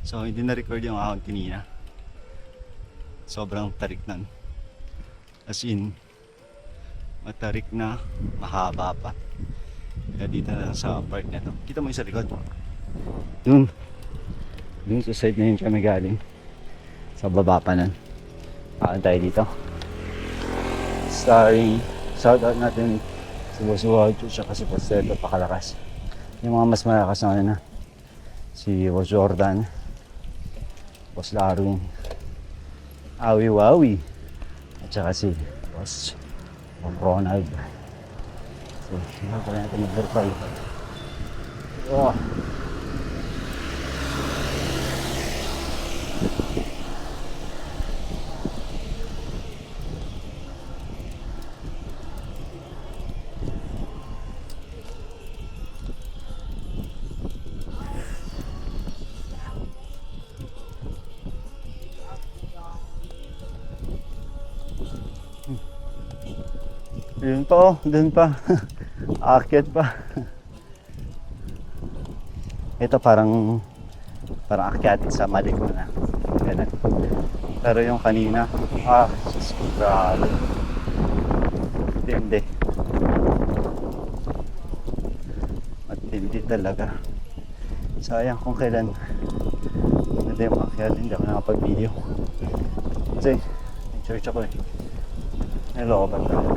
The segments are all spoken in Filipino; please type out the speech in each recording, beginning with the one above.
So hindi na-record yung ahon kanina. Sobrang tarik nun. As in, matarik na, mahaba pa. Kaya dito na lang sa part na to. Kita mo yung sa likod. Dun sa side na yun kami galing. Sa baba pa nun. Kaan tayo dito. Starring, shoutout natin si Boss Waldo tsaka si Posteto Pakalakas. Yung mga mas malakas na ano na. Si Boss Jordan, Boss Larwin, Awi Wawi, at saka si Boss Ronald. So, hindi ko natin mag-verify. Oh. Yun pa oh, dun pa. Aakyat pa. Ito parang akyatin sa malikon na. Ganun. Pero yung kanina, grabe. Matindi. Matindi talaga. Sayang kung kailan hindi yung akyat, hindi ako nakapag-video. Kasi, church ako eh. Hello, ba tayo?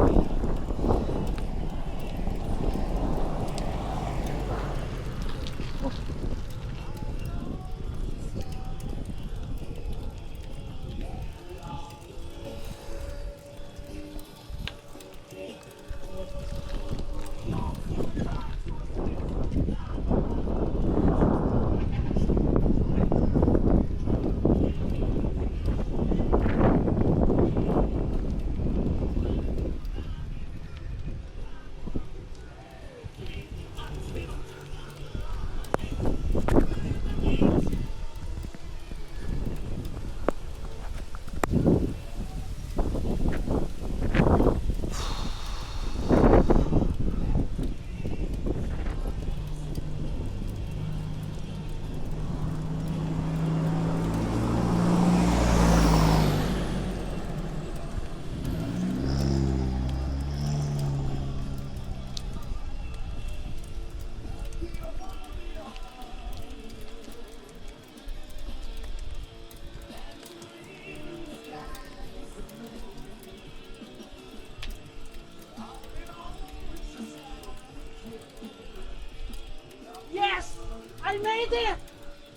Yes! I made it!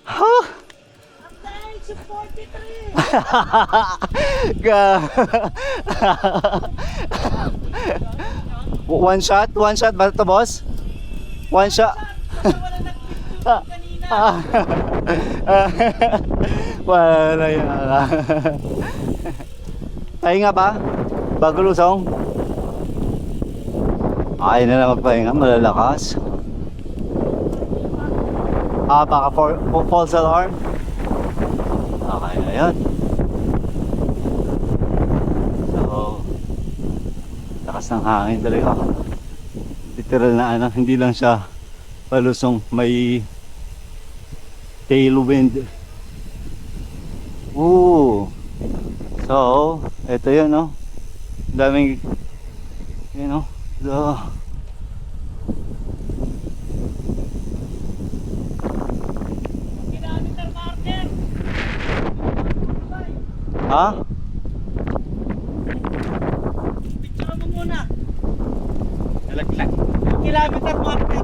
Huh? At the age of 43! One shot ba ito, boss? One shot. Wala nag-picture kanina! Wala na yan. Pahinga ba? Bago lusong? Ay na lang magpahinga, malalakas. Baka false alarm. Okay na yan. So, lakas ng hangin talaga. Literal na ano, hindi lang siya palusong, may tailwind. Ooh. So, ito yun, no? Daming, you know, Kilometer marker! ha? Picture mo muna! Nalaglag. Kilometer marker!